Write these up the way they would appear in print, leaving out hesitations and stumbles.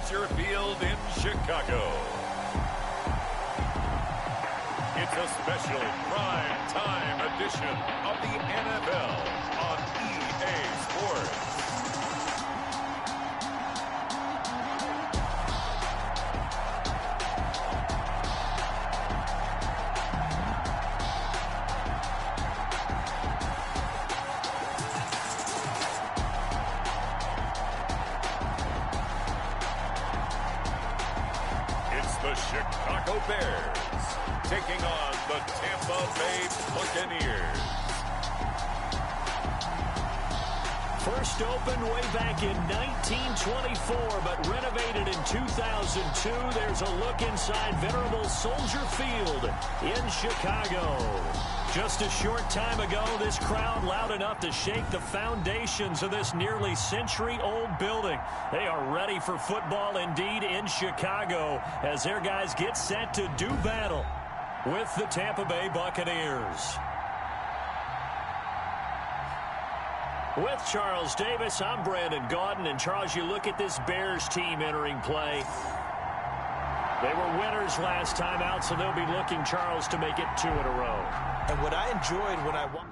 Soldier Field in Chicago. It's a special prime time edition of the NFL on EA Sports. The Chicago Bears taking on the Tampa Bay Buccaneers. First opened way back in 1924, but renovated in 2002. There's a look inside venerable Soldier Field in Chicago. Just a short time ago, this crowd loud enough to shake the foundations of this nearly century-old building. They are ready for football indeed in Chicago as their guys get set to do battle with the Tampa Bay Buccaneers. With Charles Davis, I'm Brandon Gaudin. And Charles, you look at this Bears team entering play. They were winners last time out, so they'll be looking, Charles, to make it 2 in a row. And what I enjoyed when I watched...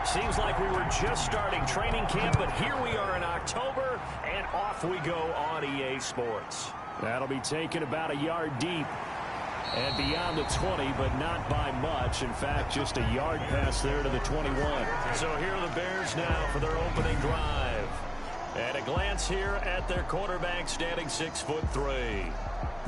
Seems like we were just starting training camp, but here we are in October, and off we go on EA Sports. That'll be taken about a yard deep and beyond the 20, but not by much. In fact, just a yard pass there to the 21. So here are the Bears now for their opening drive. And a glance here at their quarterback, standing 6'3".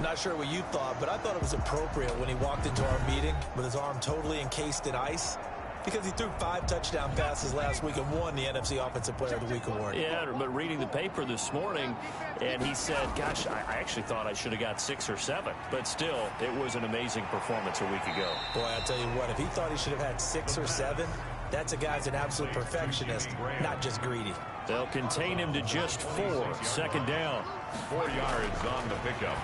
Not sure what you thought, but I thought it was appropriate when he walked into our meeting with his arm totally encased in ice, because he threw 5 touchdown passes last week and won the NFC Offensive Player of the Week award. Yeah, but reading the paper this morning, and he said, gosh, I actually thought I should have got 6 or 7. But still, it was an amazing performance a week ago. Boy, I'll tell you what, if he thought he should have had 6 or 7, that's a guy's an absolute perfectionist, not just greedy. They'll contain him to just 4. Second down. 4 yards on the pickup.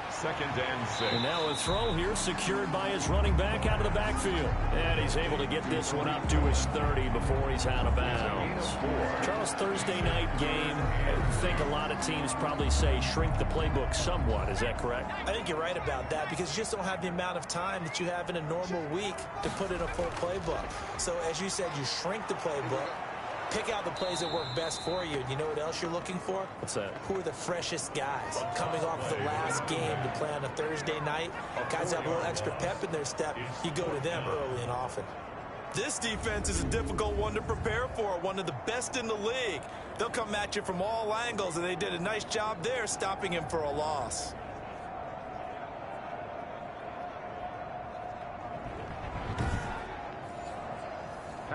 2nd and 6. And now a throw here secured by his running back out of the backfield. And he's able to get this one up to his 30 before he's out of bounds. Charles, Thursday night game, I think a lot of teams probably say shrink the playbook somewhat. Is that correct? I think you're right about that, because you just don't have the amount of time that you have in a normal week to put in a full playbook. So as you said, you shrink the playbook. Pick out the plays that work best for you. And you know what else you're looking for? What's that? Who are the freshest guys coming off the last game to play on a Thursday night? Guys have a little extra pep in their step. You go to them early and often. This defense is a difficult one to prepare for, one of the best in the league. They'll come at you from all angles, and they did a nice job there stopping him for a loss.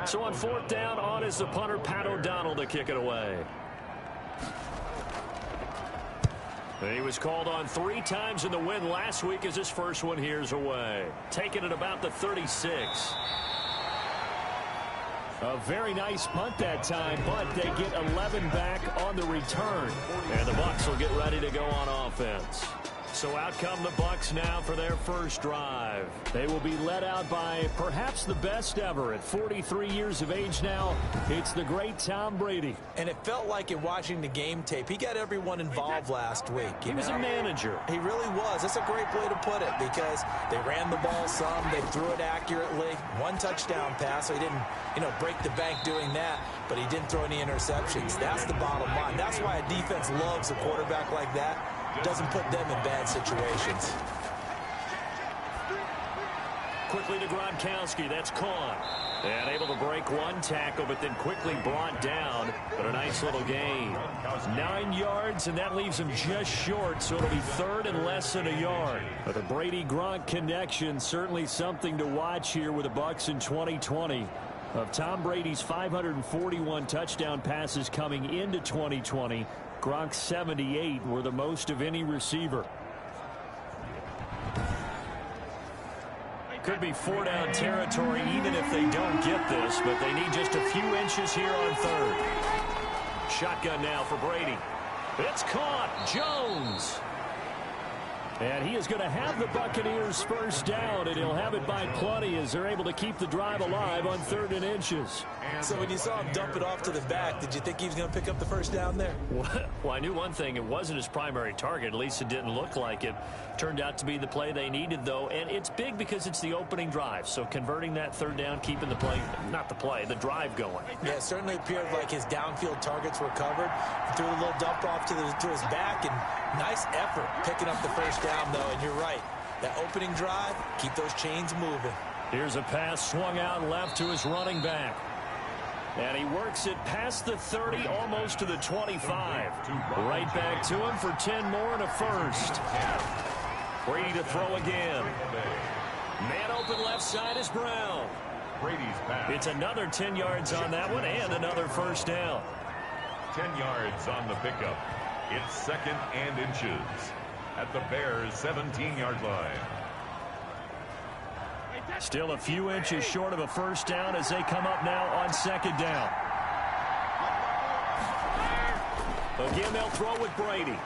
So on 4th down, on is the punter, Pat O'Donnell, to kick it away. He was called on 3 times in the win last week as his first one here's away. Taking it about the 36. A very nice punt that time, but they get 11 back on the return. And the Bucs will get ready to go on offense. So out come the Bucs now for their first drive. They will be led out by perhaps the best ever at 43 years of age now. It's the great Tom Brady. And it felt like in watching the game tape, he got everyone involved last week. He was a manager. He really was. That's a great way to put it, because they ran the ball some, they threw it accurately. 1 touchdown pass, so he didn't, break the bank doing that, but he didn't throw any interceptions. That's the bottom line. That's why a defense loves a quarterback like that. Doesn't put them in bad situations. Quickly to Gronkowski. That's caught. And able to break 1 tackle, but then quickly brought down. But a nice little gain. 9 yards, and that leaves him just short, so it'll be 3rd and less than a yard. But the Brady-Gronk connection, certainly something to watch here with the Bucs in 2020. Of Tom Brady's 541 touchdown passes coming into 2020, Gronk's 78 were the most of any receiver. Could be 4-down territory even if they don't get this, but they need just a few inches here on 3rd. Shotgun now for Brady. It's caught. Jones. And he is going to have the Buccaneers first down, and he'll have it by plenty as they're able to keep the drive alive on 3rd and inches. So when you saw him dump it off to the back, did you think he was going to pick up the first down there? Well, I knew one thing. It wasn't his primary target. At least it didn't look like it. Turned out to be the play they needed, though. And it's big because it's the opening drive. So converting that 3rd down, keeping the play, not the play, the drive going. Yeah, it certainly appeared like his downfield targets were covered. He threw a little dump off to his back, and nice effort picking up the first down, though. And you're right. That opening drive, keep those chains moving. Here's a pass swung out left to his running back. And he works it past the 30, almost to the 25. Right back to him for 10 more and a first. Brady to throw again. Man open left side is Brown. It's another 10 yards on that one and another first down. 10 yards on the pickup. It's 2nd and inches at the Bears' 17-yard line. Still a few inches short of a first down as they come up now on 2nd down. Again, they'll throw with Brady.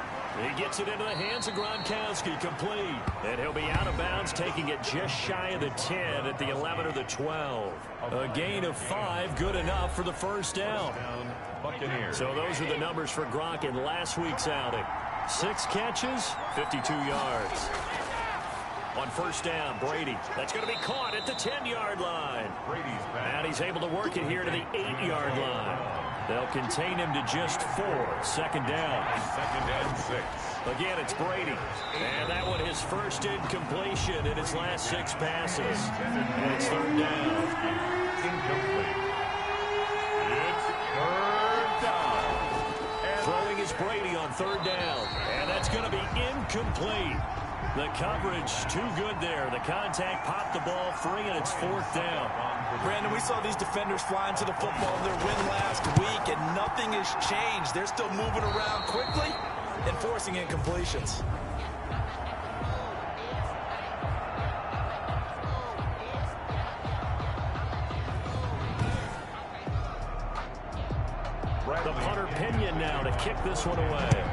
He gets it into the hands of Gronkowski, complete. And he'll be out of bounds, taking it just shy of the 10 at the 11 or the 12. A gain of 5, good enough for the first down. So those are the numbers for Gronk in last week's outing. 6 catches, 52 yards. On first down, Brady. That's going to be caught at the 10-yard line. And he's able to work it here to the 8-yard line. They'll contain him to just 4. 2nd down. 2nd and 6. Again, it's Brady. And that one his first incompletion in his last 6 passes. And it's 3rd down. Incomplete. It's 3rd down. Throwing is Brady on 3rd down. And that's going to be incomplete. The coverage too good there. The contact popped the ball free, and it's 4th down. Brandon, we saw these defenders flying to the football in their win last week, and nothing has changed. They're still moving around quickly and forcing incompletions. The punter Pinion now to kick this one away.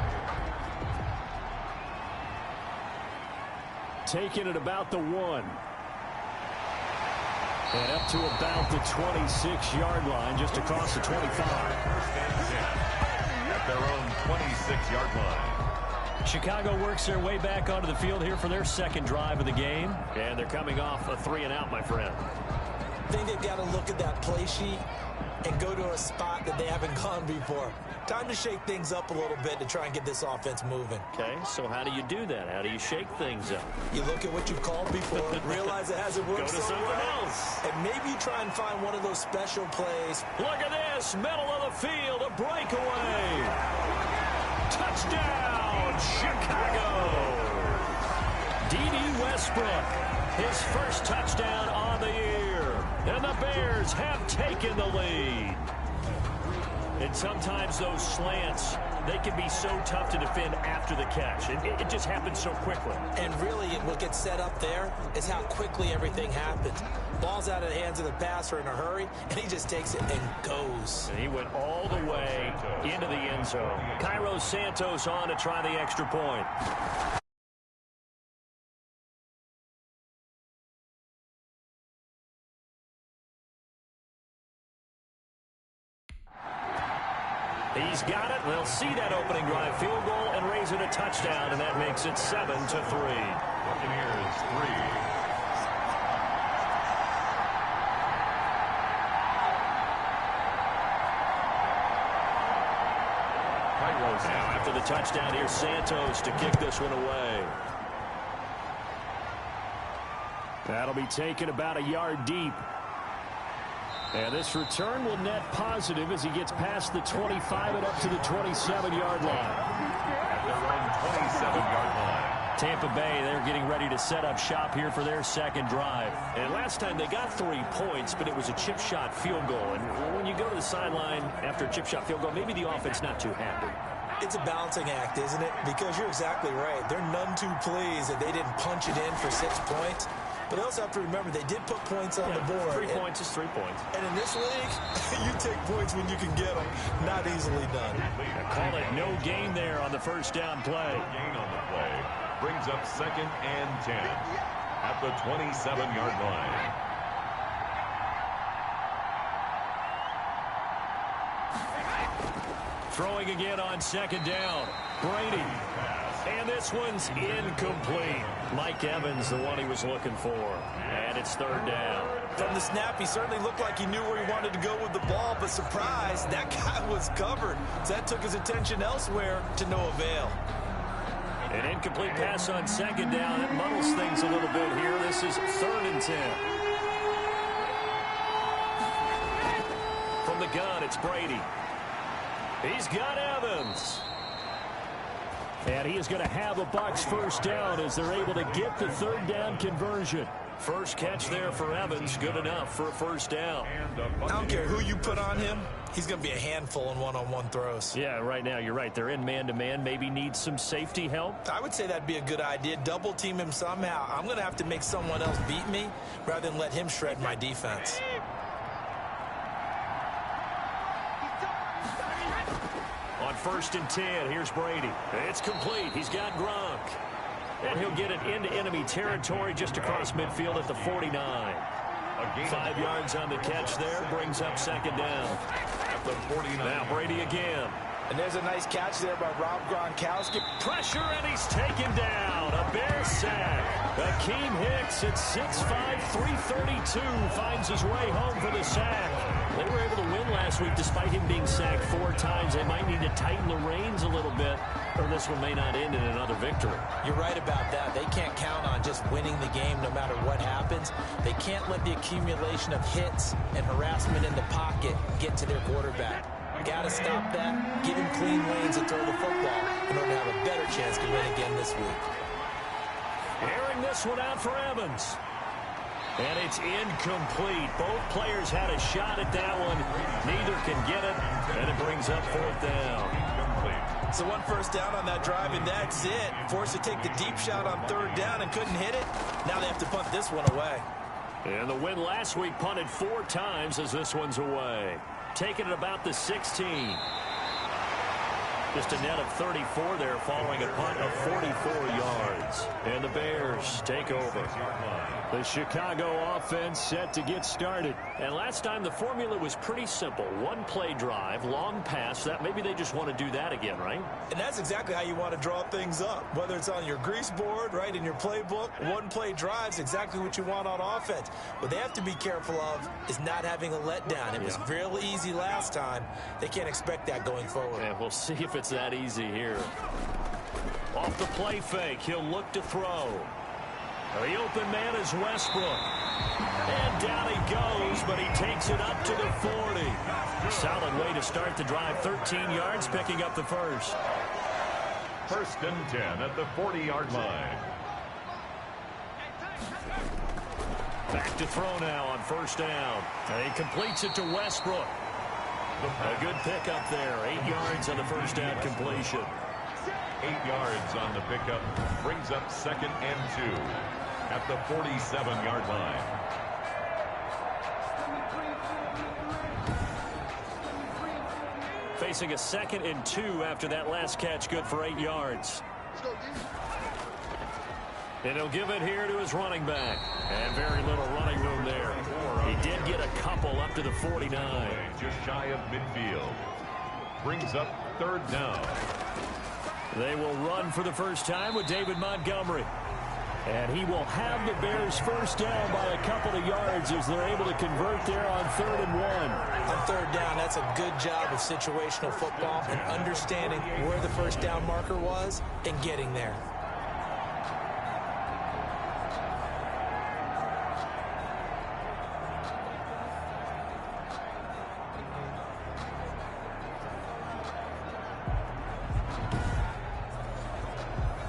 Taking it about the 1. And up to about the 26-yard line, just across the 25. At their own 26-yard line. Chicago works their way back onto the field here for their 2nd drive of the game. And they're coming off a 3-and-out, my friend. I think they've got to look at that play sheet and go to a spot that they haven't gone before. Time to shake things up a little bit to try and get this offense moving. Okay, so how do you do that? How do you shake things up? You look at what you've called before, realize it hasn't worked Go to so something well, else. and maybe you try and find one of those special plays. Look at this, middle of the field, a breakaway. Touchdown, Chicago. D.D. Westbrook, his first touchdown on the year. And the Bears have taken the lead. And sometimes those slants, they can be so tough to defend after the catch. It just happens so quickly. And really, what gets set up there is how quickly everything happens. Ball's out of the hands of the passer in a hurry, and he just takes it and goes. And he went all the way into the end zone. Cairo Santos on to try the extra point. He's got it. They'll see that opening drive field goal and raise it a touchdown, and that makes it 7-3. Buccaneers 3. Now after the touchdown, here's Santos to kick this one away. That'll be taken about a yard deep. And this return will net positive as he gets past the 25 and up to the 27-yard line. At their own 27-yard line. Tampa Bay, they're getting ready to set up shop here for their 2nd drive. And last time they got 3 points, but it was a chip shot field goal. And when you go to the sideline after a chip shot field goal, maybe the offense not too happy. It's a balancing act, isn't it? Because you're exactly right. They're none too pleased that they didn't punch it in for 6 points. But they also have to remember they did put points on the board. 3 points is 3 points. And in this league, you take points when you can get them. Not easily done. Call it no gain there on the first down play. Gain on the play. brings up 2nd and 10 at the 27-yard line. Throwing again on 2nd down. Brady. And this one's incomplete. Mike Evans, the one he was looking for. And it's 3rd down. From the snap, he certainly looked like he knew where he wanted to go with the ball, but surprise, that guy was covered. So that took his attention elsewhere to no avail. An incomplete pass on 2nd down. It muddles things a little bit here. This is 3rd and 10. From the gun, it's Brady. He's got Evans. And he is going to have a Bucs first down as they're able to get the 3rd down conversion. First catch there for Evans. Good enough for a first down. I don't care who you put on him. He's going to be a handful in one-on-one throws. Yeah, right now, you're right. They're in man-to-man. Maybe need some safety help. I would say that'd be a good idea. Double-team him somehow. I'm going to have to make someone else beat me rather than let him shred my defense. On 1st and 10, here's Brady. It's complete. He's got Gronk. And he'll get it into enemy territory just across midfield at the 49. 5 yards on the catch there. Brings up 2nd down. At the 49. Now Brady again. And there's a nice catch there by Rob Gronkowski. Pressure, and he's taken down. A Bear sack. Akeem Hicks at 6'5", 332 finds his way home for the sack. They were able to win last week despite him being sacked 4 times. They might need to tighten the reins a little bit, or this one may not end in another victory. You're right about that. They can't count on just winning the game no matter what happens. They can't let the accumulation of hits and harassment in the pocket get to their quarterback. Got to stop that, give him clean lanes and throw the football in order to have a better chance to win again this week. Airing this one out for Evans. And it's incomplete. Both players had a shot at that one. Neither can get it, and it brings up 4th down. So 1 first down on that drive, and that's it. Forced to take the deep shot on 3rd down and couldn't hit it. Now they have to punt this one away. And the win last week punted 4 times as this one's away. Taking it about the 16. Just a net of 34 there following a punt of 44 yards. And the Bears take over. The Chicago offense set to get started. And last time the formula was pretty simple. 1-play drive, long pass. That maybe they just want to do that again, right? And that's exactly how you want to draw things up. Whether it's on your grease board, right, in your playbook, 1-play drive's exactly what you want on offense. What they have to be careful of is not having a letdown. It was real easy last time. They can't expect that going forward. Yeah, we'll see if it's that easy here. Off the play fake, he'll look to throw. The open man is Westbrook. And down he goes, but he takes it up to the 40. Solid way to start the drive. 13 yards, picking up the first. 1st and 10 at the 40-yard line. Back to throw now on 1st down. And he completes it to Westbrook. A good pickup there. 8 yards on the 1st down completion. 8 yards on the pickup. Brings up 2nd and 2 at the 47-yard line. Facing a 2nd and 2 after that last catch, good for 8 yards. And he'll give it here to his running back. And very little running room there. He did get a couple up to the 49. Just shy of midfield. Brings up 3rd down. They will run for the first time with David Montgomery. And he will have the Bears first down by a couple of yards as they're able to convert there on 3rd and 1. On 3rd down, that's a good job of situational football and understanding where the first down marker was and getting there.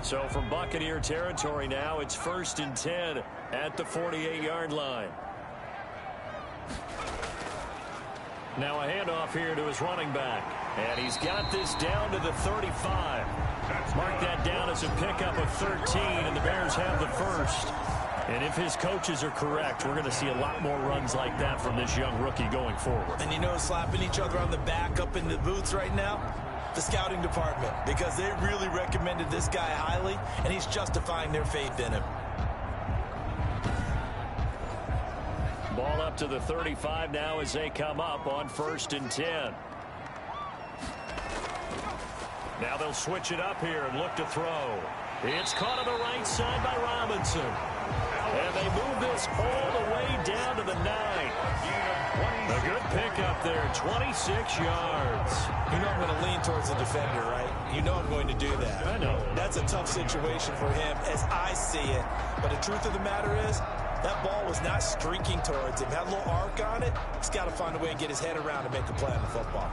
So from Buccaneer territory now, it's 1st and 10 at the 48-yard line. Now a handoff here to his running back. And he's got this down to the 35. Mark that down as a pickup of 13, and the Bears have the first. And if his coaches are correct, we're going to see a lot more runs like that from this young rookie going forward. And you know, slapping each other on the back up in the booths right now, The scouting department, because they really recommended this guy highly, and he's justifying their faith in him. Ball up to the 35 now as they come up on 1st and 10. Now they'll switch it up here and look to throw. It's caught on the right side by Robinson. And they move this all the way down to the 9. A good pickup there, 26 yards. You know I'm going to lean towards the defender, right? You know I'm going to do that. I know. That's a tough situation for him as I see it. But the truth of the matter is, that ball was not streaking towards him. Had a little arc on it. He's got to find a way to get his head around and make a play on the football.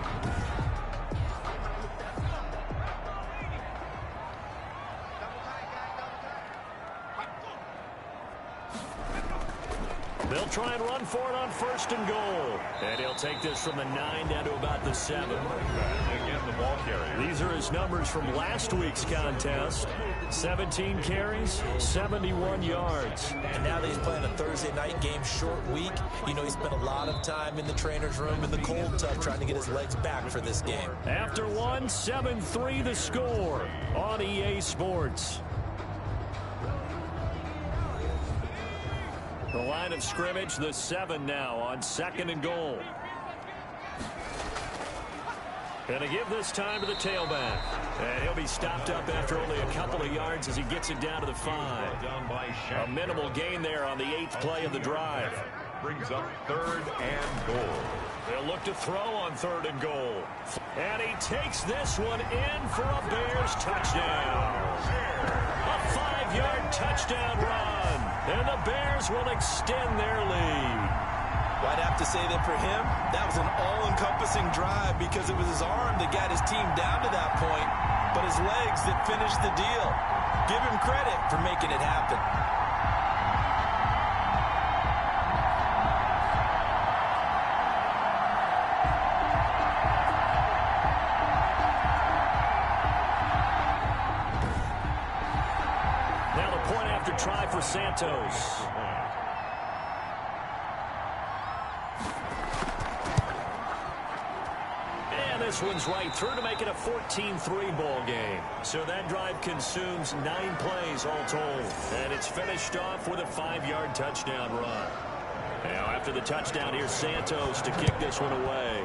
They'll try and run for it on 1st and goal. And he'll take this from the 9 down to about the 7. Again, the ball carrier. These are his numbers from last week's contest. 17 carries, 71 yards. And now that he's playing a Thursday night game, short week, you know he spent a lot of time in the trainer's room in the cold tub trying to get his legs back for this game. After one, 7-3 the score on EA Sports. The line of scrimmage, the 7 now on 2nd and goal. Going to give this time to the tailback. And he'll be stopped up after only a couple of yards as he gets it down to the 5. A minimal gain there on the 8th play of the drive. Brings up 3rd and goal. They'll look to throw on 3rd and goal. And he takes this one in for a Bears touchdown. A 5-yard touchdown run. And the Bears will extend their lead. Well, I'd have to say that for him, that was an all-encompassing drive because it was his arm that got his team down to that point, but his legs that finished the deal. Give him credit for making it happen. Now the point after try for Santos. This one's right through to make it a 14-3 ball game. So that drive consumes 9 plays all told. And it's finished off with a 5-yard touchdown run. Now after the touchdown, here's Santos to kick this one away.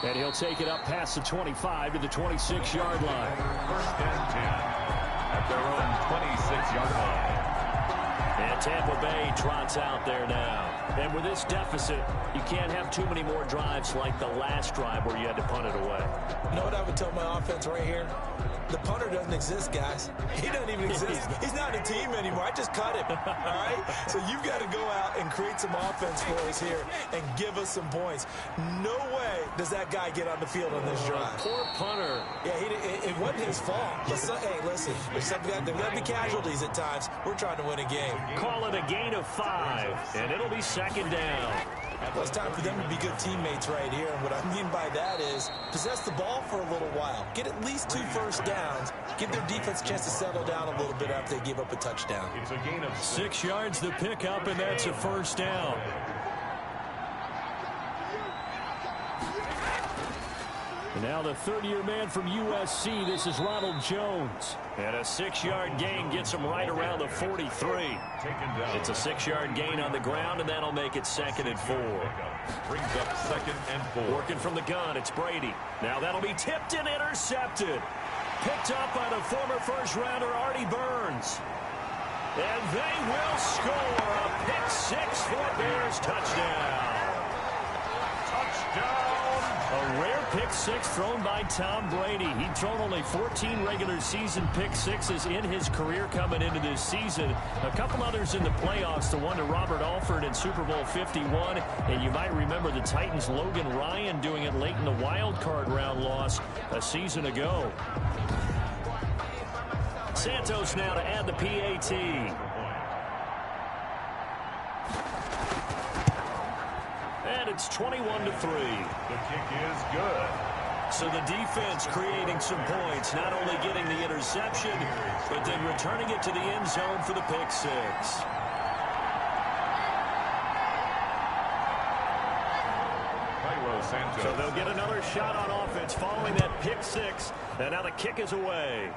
And he'll take it up past the 25 to the 26-yard line. 1st and 10 at their own 26-yard line. And Tampa Bay trots out there now. And with this deficit, you can't have too many more drives like the last drive where you had to punt it away. You know what I would tell my offense right here? The punter doesn't exist, guys. He doesn't even exist. He's not a team anymore. I just cut him, all right? So you've got to go out and create some offense for us here and give us some points. No way does that guy get on the field on this drive. Poor punter. Yeah, it wasn't his fault. But hey, listen, there's got to be casualties at times. We're trying to win a game. Call it a gain of 5, and it'll be 2nd down. Well, it's time for them to be good teammates right here. And what I mean by that is possess the ball for a little while. Get at least 2 first downs. Give their defense a chance to settle down a little bit after they give up a touchdown. It's a gain of 6 yards to pick up, and that's a 1st down. And now the 3rd-year man from USC, this is Ronald Jones. And a 6-yard gain gets him right around the 43. It's a 6-yard gain on the ground, and that'll make it 2nd and 4. Brings up 2nd and 4. Working from the gun, it's Brady. Now that'll be tipped and intercepted. Picked up by the former first-rounder Artie Burns. And they will score a pick-6 for Bears touchdown. Touchdown! A rare pick-6 thrown by Tom Brady. He'd thrown only 14 regular season pick-6s in his career coming into this season. A couple others in the playoffs, the one to Robert Alford in Super Bowl 51. And you might remember the Titans' Logan Ryan doing it late in the wild card round loss a season ago. Santos now to add the PAT. And it's 21-3. The kick is good. So the defense creating some points, not only getting the interception, but then returning it to the end zone for the pick-6. Santos. So they'll get another shot on offense following that pick six. And now the kick is away.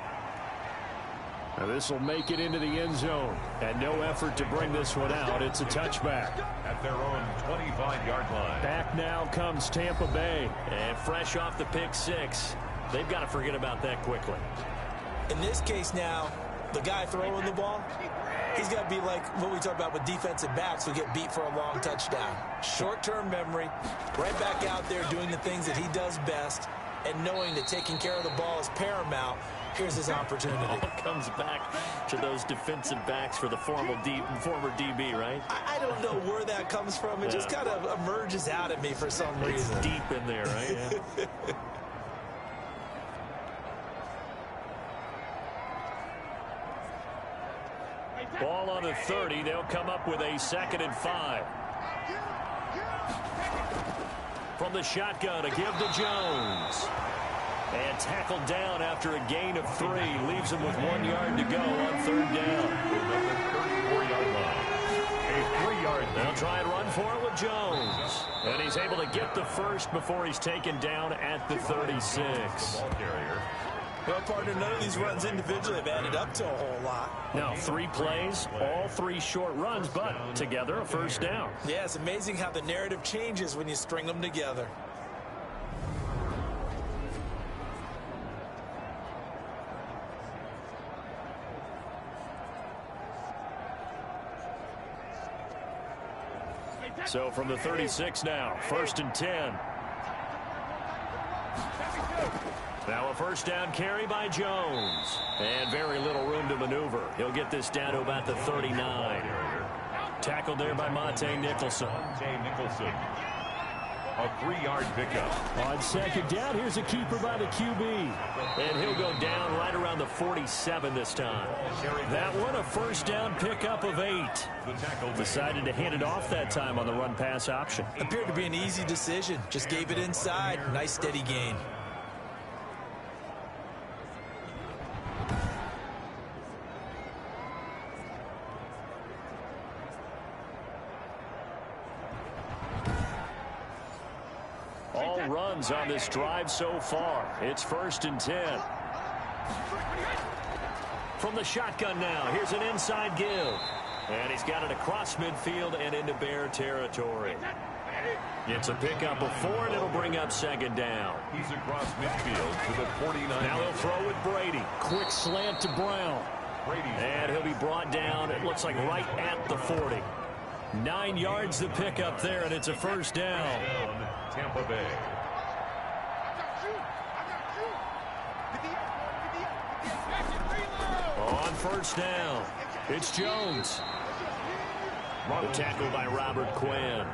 Now this will make it into the end zone. And no effort to bring this one out. It's a touchback. At their own 25-yard line. Back now comes Tampa Bay. And fresh off the pick six, they've got to forget about that quickly. In this case now, the guy throwing the ball, he's got to be like what we talk about with defensive backs who get beat for a long touchdown. Short-term memory, right back out there doing the things that he does best, and knowing that taking care of the ball is paramount. Here's his opportunity. All comes back to those defensive backs for the former DB, right? I don't know where that comes from. It just kind of emerges out at me for some reason. It's deep in there, right? Yeah. Ball on the 30. They'll come up with a 2nd and 5. From the shotgun, a give to Jones. And tackled down after a gain of 3. Leaves him with 1 yard to go on 3rd down. 34-yard line. A 3-yard. They'll try and run for it with Jones. And he's able to get the first before he's taken down at the 36. Ball carrier. Well, partner, none of these runs individually have added up to a whole lot. Now, 3 plays, all 3 short runs, but together a first down. Yeah, it's amazing how the narrative changes when you string them together. So from the 36 now, 1st and 10. Now a first down carry by Jones. And very little room to maneuver. He'll get this down to about the 39. Tackled there by Monte Nicholson. A 3-yard pickup. On 2nd down, here's a keeper by the QB. And he'll go down right around the 47 this time. That one, a first down pickup of 8. Decided to hand it off that time on the run-pass option. Appeared to be an easy decision. Just gave it inside. Nice steady gain. All runs on this drive so far. It's 1st and 10. From the shotgun now, here's an inside give. And he's got it across midfield and into Bear territory. It's a pickup of 4, and it'll bring up 2nd down. He's across midfield to the 49. Now they'll throw with Brady. Quick slant to Brown. And he'll be brought down, it looks like right at the 40. 9 yards the pickup there, and it's a first down. Tampa Bay. On 1st down, it's Jones. The tackle by Robert Quinn.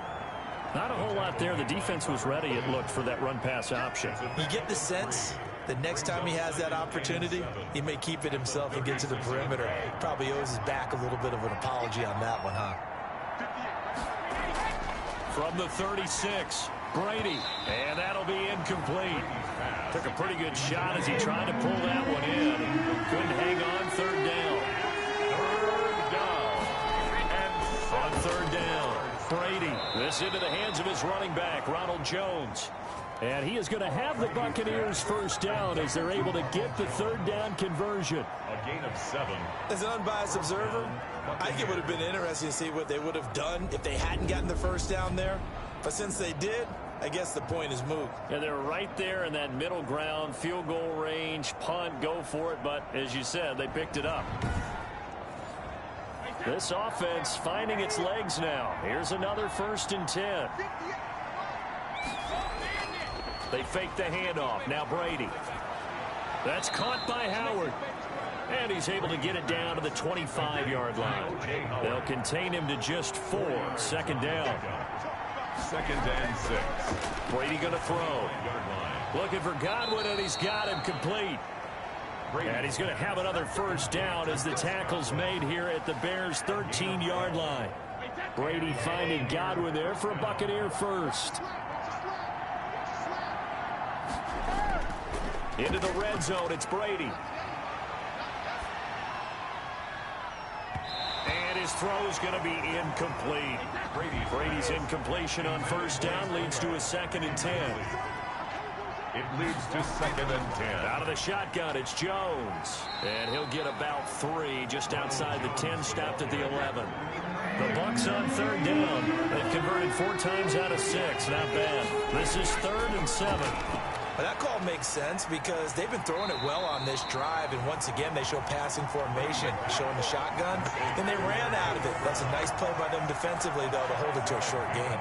Not a whole lot there. The defense was ready, it looked, for that run-pass option. You get the sense that next time he has that opportunity, he may keep it himself and get to the perimeter. Probably owes his back a little bit of an apology on that one, huh? From the 36, Brady. And that'll be incomplete. Took a pretty good shot as he tried to pull that one in. Couldn't hang on. 3rd down. 3rd down. And on 3rd down, Brady. This into the hands of his running back, Ronald Jones. And he is going to have the Buccaneers first down as they're able to get the 3rd down conversion. a gain of 7. As an unbiased observer, I think it would have been interesting to see what they would have done if they hadn't gotten the first down there. But since they did, I guess the point is moot. Yeah, they're right there in that middle ground, field goal range, punt, go for it. But as you said, they picked it up. This offense finding its legs now. Here's another 1st and 10. They fake the handoff. Now Brady. That's caught by Howard. And he's able to get it down to the 25-yard line. They'll contain him to just 4. 2nd down. 2nd and 6. Brady going to throw. Looking for Godwin, and he's got him complete. And he's going to have another first down as the tackle's made here at the Bears' 13-yard line. Brady finding Godwin there for a Buccaneer first. Into the red zone, it's Brady. And His throw's going to be incomplete. Brady's incompletion on first down leads to a 2nd and 10. It leads to 2nd and 10. Out of the shotgun, it's Jones. And he'll get about 3 just outside the 10, stopped at the 11. The Bucs on 3rd down. They've converted 4 times out of 6. Not bad. This is 3rd and 7. Well, that call makes sense because they've been throwing it well on this drive, and once again, they show passing formation, showing the shotgun, and they ran out of it. That's a nice play by them defensively, though, to hold it to a short gain.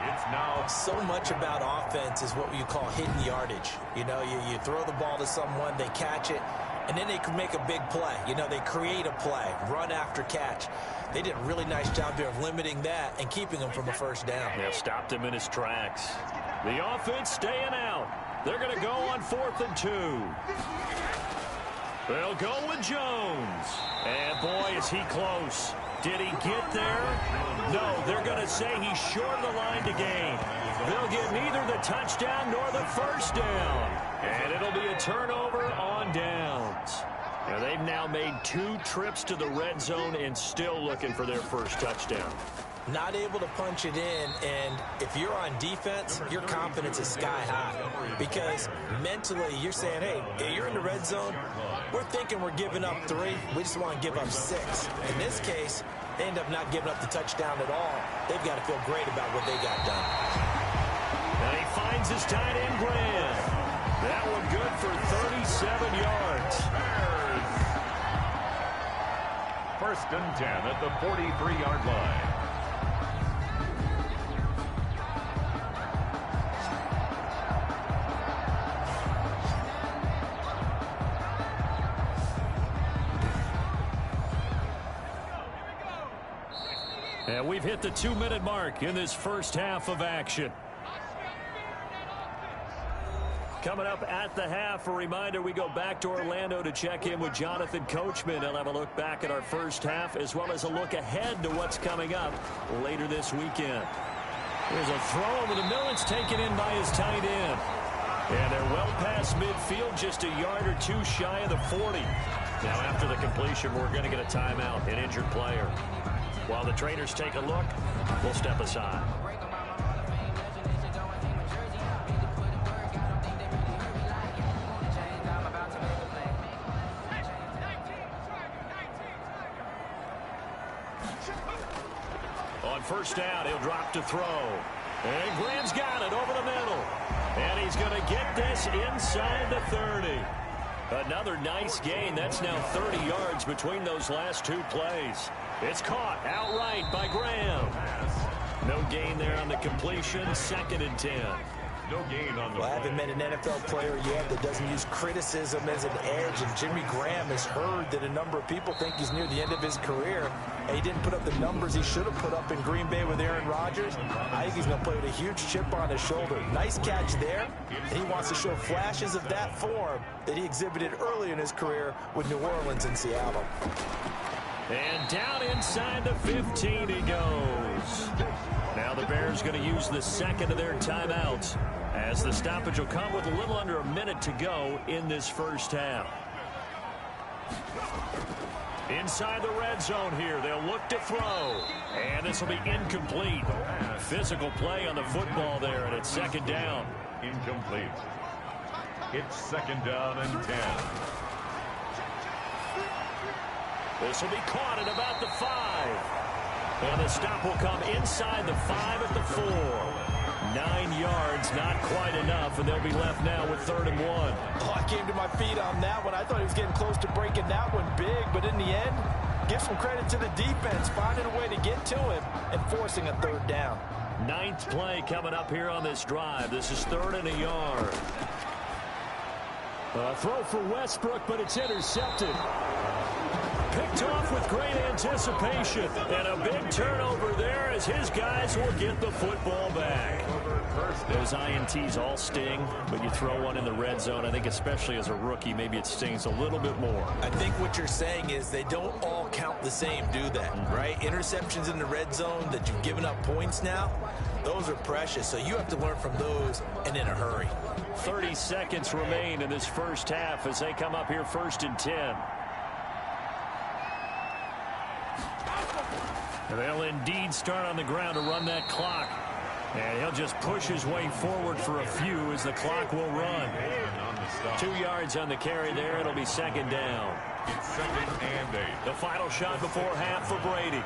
It's now so much about offense is what you call hidden yardage. You know, you throw the ball to someone, they catch it, and then they can make a big play. You know, they create a play, run after catch. They did a really nice job there of limiting that and keeping him from a first down. Yeah, stopped him in his tracks. The offense staying out. They're going to go on 4th and 2. They'll go with Jones. And, boy, is he close. Did he get there? No, they're going to say he's short of the line to gain. They'll get neither the touchdown nor the first down. And it'll be a turnover on downs. Now, they've now made 2 trips to the red zone and still looking for their first touchdown. Not able to punch it in, and if you're on defense, your confidence is sky high because mentally you're saying, hey, you're in the red zone. We're thinking we're giving up 3. We just want to give up 6. In this case, they end up not giving up the touchdown at all. They've got to feel great about what they got done. And he finds his tight end, Graham. That one good for 37 yards. 1st and 10 at the 43-yard line. And we've hit the 2-minute mark in this first half of action. Coming up at the half, a reminder, we go back to Orlando to check in with Jonathan Coachman. He'll have a look back at our first half as well as a look ahead to what's coming up later this weekend. There's a throw over the middle. It's taken in by his tight end. And they're well past midfield, just a yard or 2 shy of the 40. Now after the completion, we're going to get a timeout, an injured player. While the trainers take a look, we'll step aside. On first down, he'll drop to throw. And Graham's got it over the middle. And he's going to get this inside the 30. Another nice gain. That's now 30 yards between those last 2 plays. It's caught outright by Graham. No gain there on the completion. 2nd and 10. No gain on the Well, I haven't met an NFL player yet that doesn't use criticism as an edge, and Jimmy Graham has heard that a number of people think he's near the end of his career, and he didn't put up the numbers he should have put up in Green Bay with Aaron Rodgers. I think he's going to play with a huge chip on his shoulder. Nice catch there, and he wants to show flashes of that form that he exhibited early in his career with New Orleans and Seattle. And down inside the 15 he goes. Now the Bears going to use the 2nd of their timeouts as the stoppage will come with a little under a minute to go in this first half. Inside the red zone here, they'll look to throw. And this will be incomplete. Physical play on the football there, and it's 2nd down. Incomplete. It's 2nd down and 10. This will be caught at about the 5. And the stop will come inside the 5 at the 4. 9 yards, not quite enough, and they'll be left now with 3rd and 1. Oh, I came to my feet on that one. I thought he was getting close to breaking that one big, but in the end, give some credit to the defense, finding a way to get to him and forcing a 3rd down. 9th play coming up here on this drive. This is 3rd and a yard. Throw for Westbrook, but it's intercepted. Picked off with great anticipation. And a big turnover there as his guys will get the football back. Those INTs all sting, but you throw one in the red zone, I think especially as a rookie, maybe it stings a little bit more. I think what you're saying is they don't all count the same, do they? Right? Interceptions in the red zone that you've given up points now, those are precious. So you have to learn from those and in a hurry. 30 seconds remain in this first half as they come up here 1st and 10. And they'll indeed start on the ground to run that clock. And he'll just push his way forward for a few as the clock will run. 2 yards on the carry there. It'll be second down. It's 2nd and 8. The final shot before half for Brady.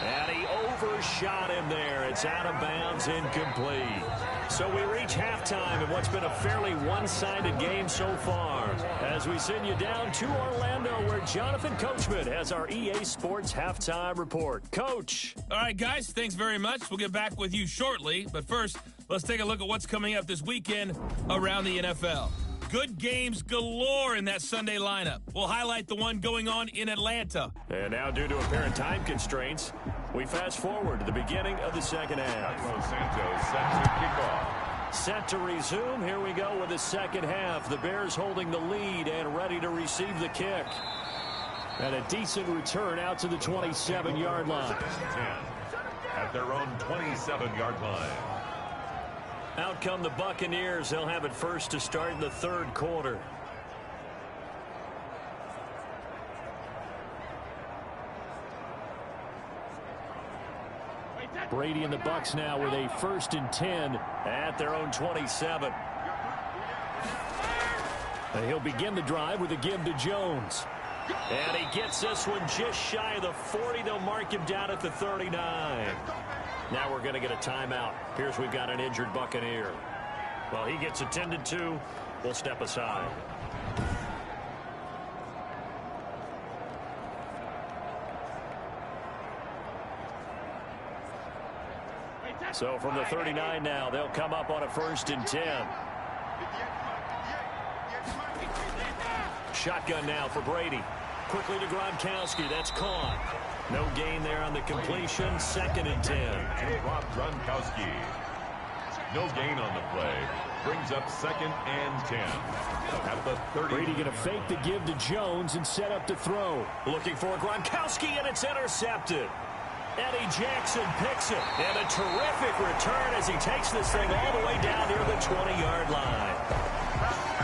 And he overshot him there. It's out of bounds, incomplete. So we reach halftime in what's been a fairly one-sided game so far. As we send you down to Orlando, where Jonathan Coachman has our EA Sports Halftime Report. Coach. All right, guys, thanks very much. We'll get back with you shortly. But first, let's take a look at what's coming up this weekend around the NFL. Good games galore in that Sunday lineup. We'll highlight the one going on in Atlanta. And now, due to apparent time constraints, we fast forward to the beginning of the second half. Carlos Santos set to kick off. Set to resume. Here we go with the second half. The Bears holding the lead and ready to receive the kick. And a decent return out to the 27-yard line. 10 at their own 27-yard line. Out come the Buccaneers. They'll have it first to start in the third quarter. Brady and the Bucs now with a 1st and 10 at their own 27. And he'll begin the drive with a give to Jones. And he gets this one just shy of the 40. They'll mark him down at the 39. Now we're going to get a timeout. Here's we've got an injured Buccaneer. Well, he gets attended to. We'll step aside. So from the 39 now, they'll come up on a 1st and 10. Shotgun now for Brady. Quickly to Gronkowski. That's caught. No gain there on the completion. 2nd and 10. Rob Gronkowski. No gain on the play. Brings up 2nd and 10. At the 30. Brady going to fake the give to Jones and set up to throw. Looking for Gronkowski, and it's intercepted. Eddie Jackson picks it. And a terrific return as he takes this thing all the way down near the 20-yard line.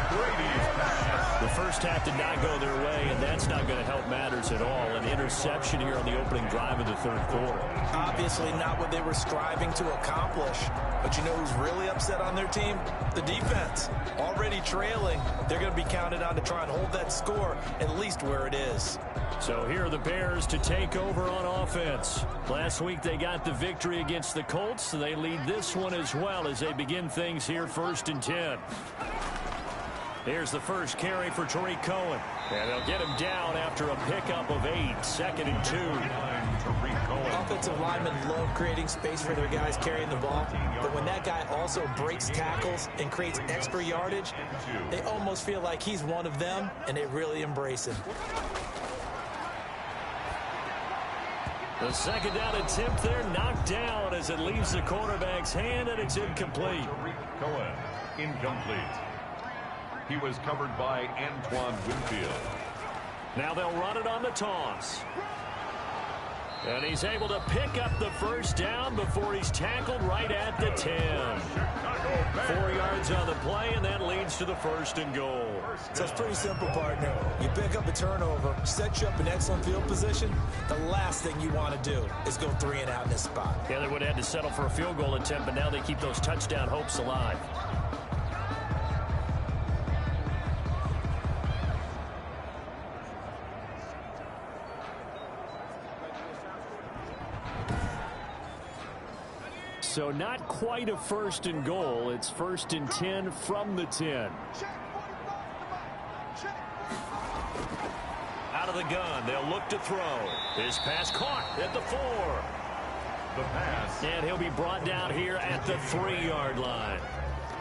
Brady's pass. The first half did not go their way, and that's not going to help matters at all. An interception here on the opening drive of the third quarter. Obviously not what they were striving to accomplish. But you know who's really upset on their team? The defense. Already trailing. They're going to be counted on to try and hold that score at least where it is. So here are the Bears to take over on offense. Last week they got the victory against the Colts, so they lead this one as well as they begin things here 1st and 10. Here's the first carry for Tariq Cohen. And they'll get him down after a pickup of 8. 2nd and 2. Offensive linemen love creating space for their guys carrying the ball. But when that guy also breaks tackles and creates extra yardage, they almost feel like he's one of them, and they really embrace him. The second down attempt there knocked down as it leaves the quarterback's hand, and it's incomplete. Cohen, incomplete. He was covered by Antoine Winfield. Now they'll run it on the toss. And he's able to pick up the first down before he's tackled right at the 10. 4 yards on the play, and that leads to the 1st and goal. So it's pretty simple, partner. You pick up a turnover, set you up in excellent field position. The last thing you want to do is go 3 and out in this spot. Yeah, they would have had to settle for a field goal attempt, but now they keep those touchdown hopes alive. So not quite a 1st and goal. It's 1st and 10 from the 10. Out of the gun. They'll look to throw. His pass caught at the 4. The pass. And he'll be brought down here at the 3-yard line.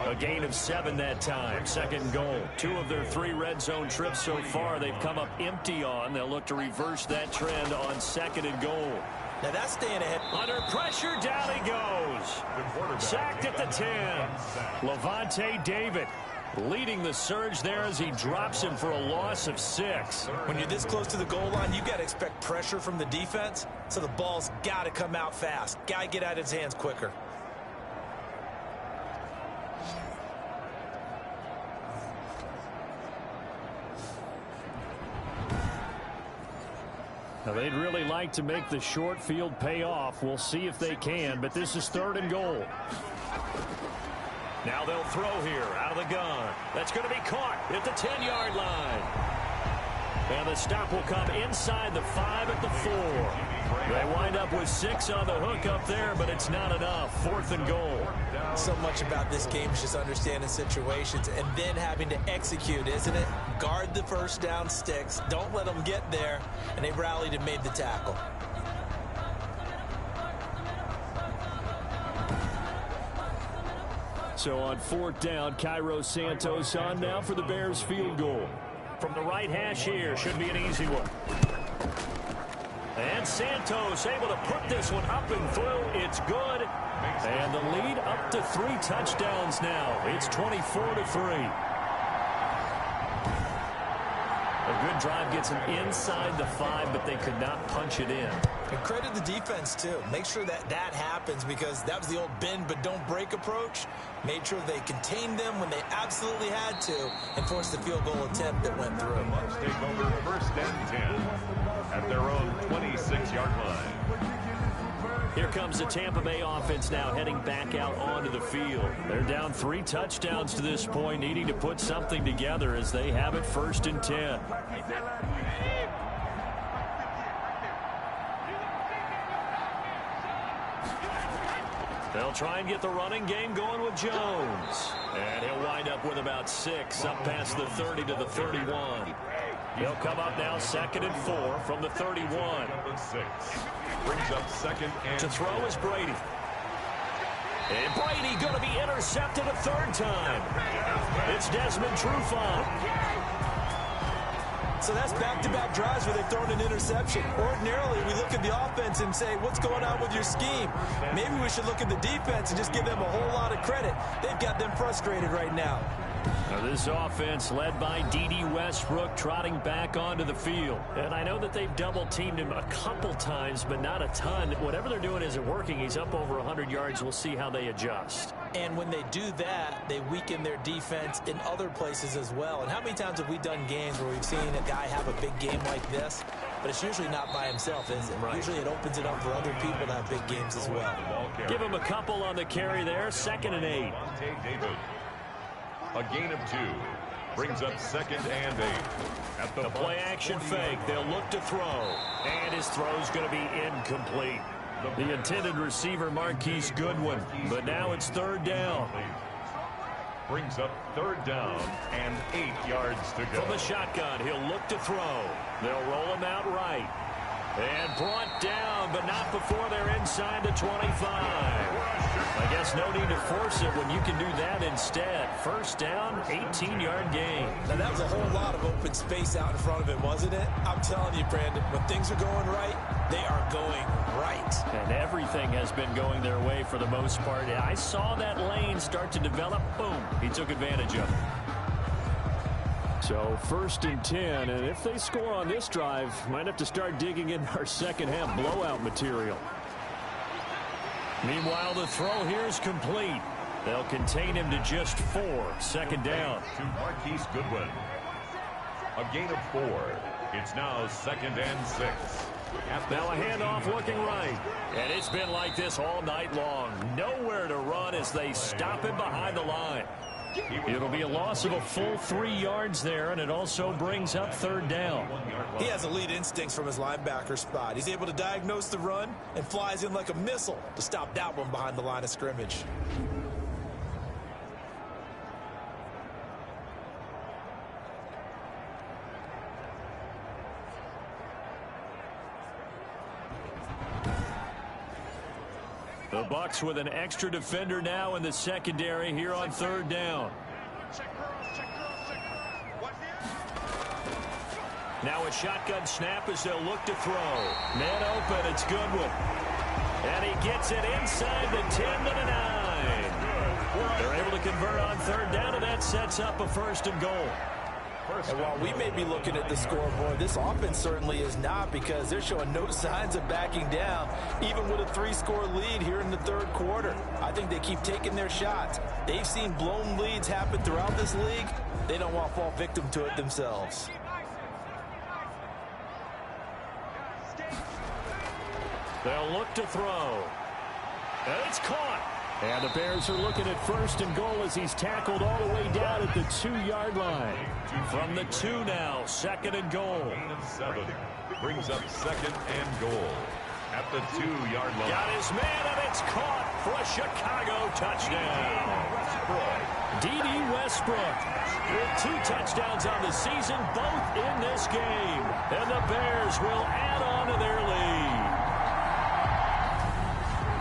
A gain of 7 that time. 2nd and goal. 2 of their 3 red zone trips so far they've come up empty on. They'll look to reverse that trend on 2nd and goal. Now that's staying ahead. Under pressure, down he goes. Sacked at the 10. Levante David leading the surge there as he drops him for a loss of 6. When you're this close to the goal line, you got to expect pressure from the defense, so the ball's got to come out fast. Got to get out of his hands quicker. Now, they'd really like to make the short field pay off. We'll see if they can, but this is 3rd and goal. Now they'll throw here out of the gun. That's going to be caught at the 10-yard line. And the stop will come inside the 5 at the 4. They wind up with 6 on the hook up there, but it's not enough. 4th and goal. So much about this game is just understanding situations and then having to execute, isn't it? Guard the first down sticks. Don't let them get there. And they rallied and made the tackle. So on 4th down, Cairo Santos on now for the Bears field goal. From the right hash here, should be an easy one. And Santos able to put this one up and through. It's good. And the lead up to 3 touchdowns now. It's 24-3. A good drive gets them inside the 5, but they could not punch it in. And credit the defense, too. Make sure that happens because that was the old bend but don't break approach. Made sure they contained them when they absolutely had to and forced the field goal attempt that went through. Take over 1st and 10 at their own 26-yard line. Here comes the Tampa Bay offense now heading back out onto the field. They're down 3 touchdowns to this point, needing to put something together as they have it 1st and 10. They'll try and get the running game going with Jones. And he'll wind up with about 6 up past the 30 to the 31. He'll come up now 2nd and 4 from the 31. Brings up 2nd and to throw is Brady. And Brady going to be intercepted a 3rd time. It's Desmond Trufant. So that's back-to-back drives where they've thrown an interception. Ordinarily, we look at the offense and say, what's going on with your scheme? Maybe we should look at the defense and just give them a whole lot of credit. They've got them frustrated right now. Now this offense led by D.D. Westbrook trotting back onto the field. And I know that they've double-teamed him a couple times, but not a ton. Whatever they're doing isn't working. He's up over 100 yards. We'll see how they adjust. And when they do that, they weaken their defense in other places as well. And how many times have we done games where we've seen a guy have a big game like this? But it's usually not by himself, is it? Right. Usually it opens it up for other people to have big games as well. Give him a couple on the carry there. 2nd and 8. A gain of 2 brings up 2nd and 8. At the play action fake. They'll look to throw. And his throw's going to be incomplete. The intended receiver, Marquise Goodwin. But now it's 3rd down. Brings up 3rd down and 8 yards to go. From the shotgun, he'll look to throw. They'll roll him out right. And brought down, but not before they're inside the 25. I guess no need to force it when you can do that instead. 1st down, 18-yard gain. Now, that was a whole lot of open space out in front of it, wasn't it? I'm telling you, Brandon, when things are going right, they are going right. And everything has been going their way for the most part. I saw that lane start to develop. Boom. He took advantage of it. So 1st and 10, and if they score on this drive, might have to start digging in our second-half blowout material. Meanwhile, the throw here is complete. They'll contain him to just 4. 2nd down. To Marquise Goodwin. A gain of 4. It's now 2nd and 6. Now a handoff looking right. And it's been like this all night long. Nowhere to run as they stop him behind the line. It'll be a loss of a full 3 yards there, and it also brings up 3rd down. He has elite instincts from his linebacker spot. He's able to diagnose the run and flies in like a missile to stop that one behind the line of scrimmage. The Bucs with an extra defender now in the secondary here on 3rd down. Now a shotgun snap as they'll look to throw. Man open, it's Goodwin. And he gets it inside the 10 to the 9. They're able to convert on 3rd down, and that sets up a 1st and goal. And while we may be looking at the scoreboard, this offense certainly is not, because they're showing no signs of backing down, even with a 3-score lead here in the 3rd quarter. I think they keep taking their shots. They've seen blown leads happen throughout this league. They don't want to fall victim to it themselves. They'll look to throw. And it's caught. And the Bears are looking at first and goal as he's tackled all the way down at the 2-yard line. From the 2 now, second and goal. Gain of 7 brings up second and goal at the 2-yard line. Got his man, and it's caught for a Chicago touchdown. D.D. Westbrook with 2 touchdowns on the season, both in this game. And the Bears will add on to their lead.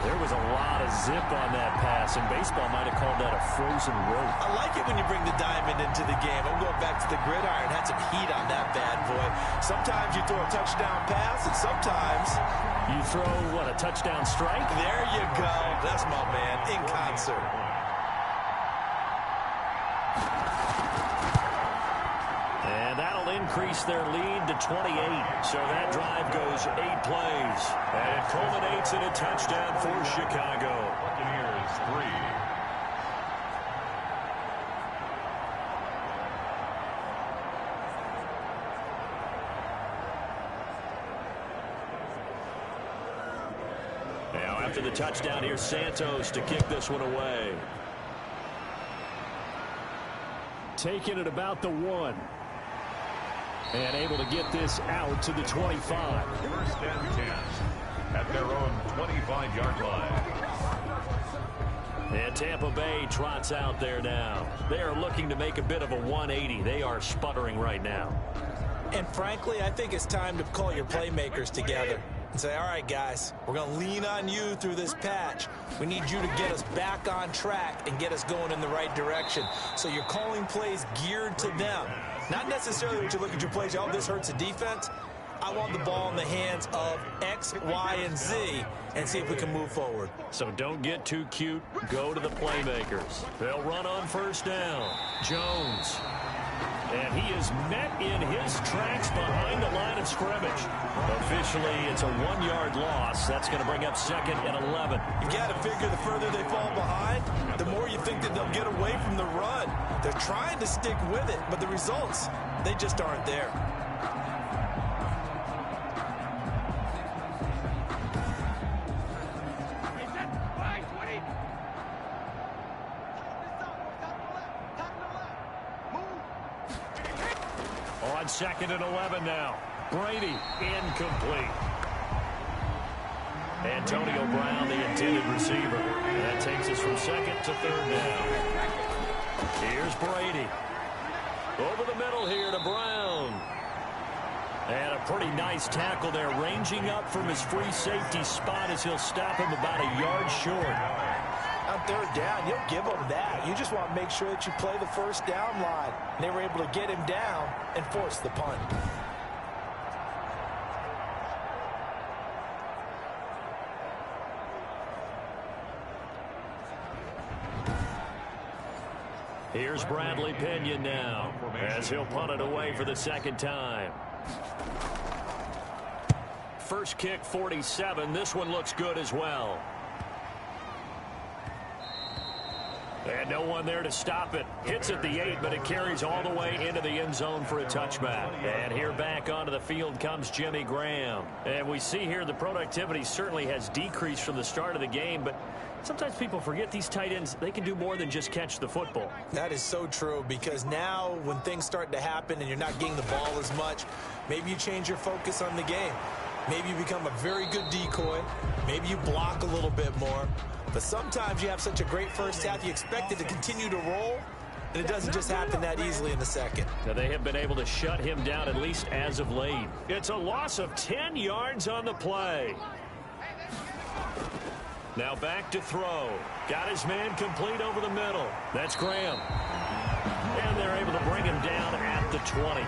There was a lot of zip on that pass, and baseball might have called that a frozen rope. I like it when you bring the diamond into the game. I'm going back to the gridiron. Had some heat on that bad boy. Sometimes you throw a touchdown pass, and sometimes you throw, what, a touchdown strike? There you go. That's my man, in concert. And that'll increase their lead to 28. So that drive goes 8 plays. And it culminates in a touchdown for Chicago. Buccaneers 3. Now after the touchdown, here's Santos to kick this one away. Taking it about the 1. And able to get this out to the 25. First and 10 at their own 25-yard line. And Tampa Bay trots out there now. They are looking to make a bit of a 180. They are sputtering right now. And frankly, I think it's time to call your playmakers together and say, all right, guys, we're going to lean on you through this patch. We need you to get us back on track and get us going in the right direction. So you're calling plays geared to them. Not necessarily when you look at your plays, oh, this hurts the defense. I want the ball in the hands of X, Y, and Z and see if we can move forward. So don't get too cute. Go to the playmakers. They'll run on first down. Jones. And he is met in his tracks behind the line of scrimmage. Officially, it's a 1-yard loss. That's going to bring up second and 11. You've got to figure the further they fall behind, the more you think that they'll get away from the run. They're trying to stick with it, but the results, they just aren't there. On second and 11 now. Brady incomplete. Antonio Brown, the intended receiver. And that takes us from second to third down. Here's Brady. Over the middle here to Brown. And a pretty nice tackle there, ranging up from his free safety spot as he'll stop him about a yard short. On third down, you'll give them that. You just want to make sure that you play the first down line. And they were able to get him down and force the punt. Here's Bradley Pinion now as he'll punt it away for the second time. First kick, 47. This one looks good as well. And no one there to stop it. Hits at the 8, but it carries all the way into the end zone for a touchback. And here back onto the field comes Jimmy Graham. And we see here the productivity certainly has decreased from the start of the game, but sometimes people forget these tight ends, they can do more than just catch the football. That is so true, because now when things start to happen and you're not getting the ball as much, maybe you change your focus on the game. Maybe you become a very good decoy. Maybe you block a little bit more. But sometimes you have such a great first half, you expect it to continue to roll, and it doesn't just happen that easily in the second. Now they have been able to shut him down, at least as of late. It's a loss of 10 yards on the play. Now back to throw. Got his man complete over the middle. That's Graham. And they're able to bring him down at the 20.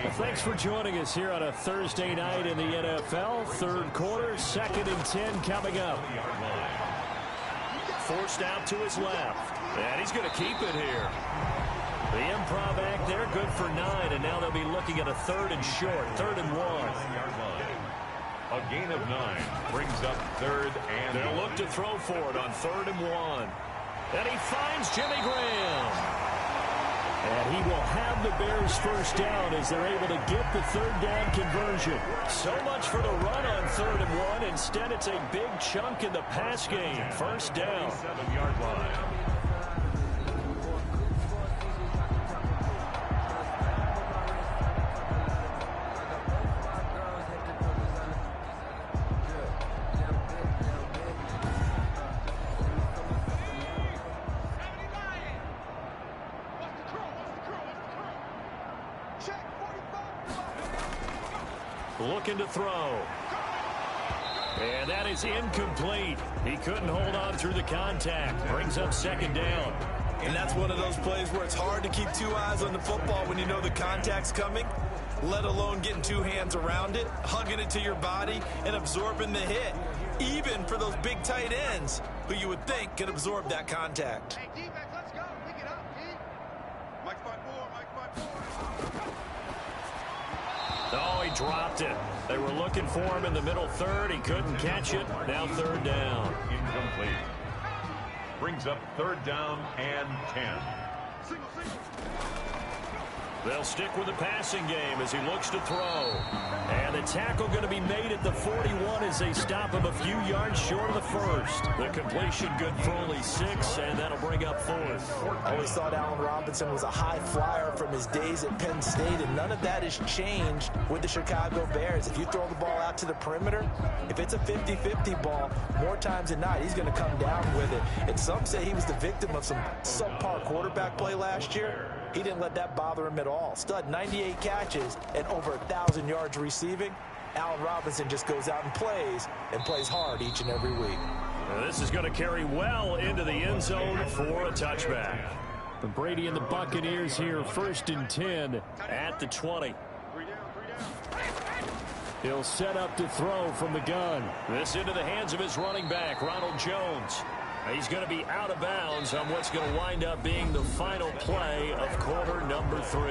Well, thanks for joining us here on a Thursday night in the NFL. Third quarter, second and 10 coming up. Forced out to his left. And he's going to keep it here. The improv act there, good for 9. And now they'll be looking at a third and short, 3rd and 1. A gain of 9 brings up 3rd and They'll look to throw for it on 3rd and 1. And he finds Jimmy Graham. And he will have the Bears first down as they're able to get the third down conversion. So much for the run on 3rd and 1. Instead, it's a big chunk in the pass game. First down. 7-yard line. Looking to throw. And that is incomplete. He couldn't hold on through the contact. Brings up 2nd down. And that's one of those plays where it's hard to keep 2 eyes on the football when you know the contact's coming, let alone getting 2 hands around it, hugging it to your body, and absorbing the hit, even for those big tight ends who you would think could absorb that contact. Hey, defense, let's go. Pick it up, D. Mike 5-4, Mike 5-4. Oh, he dropped it. They were looking for him in the middle 3rd. He couldn't catch it. Now 3rd down. Incomplete. Brings up 3rd down and 10. Single. They'll stick with the passing game as he looks to throw. And the tackle going to be made at the 41 as they stop him a few yards short of the 1st. The completion good for only 6, and that'll bring up 4th. Always thought Allen Robinson was a high flyer from his days at Penn State, and none of that has changed with the Chicago Bears. If you throw the ball out to the perimeter, if it's a 50-50 ball, more times than not, he's going to come down with it. And some say he was the victim of some subpar quarterback play last year. He didn't let that bother him at all. Stud, 98 catches and over 1,000 yards receiving. Allen Robinson just goes out and plays hard each and every week. Now this is going to carry well into the end zone for a touchback. But Brady and the Buccaneers here, 1st and 10 at the 20. He'll set up to throw from the gun. This into the hands of his running back, Ronald Jones. He's going to be out of bounds on what's going to wind up being the final play of quarter number 3.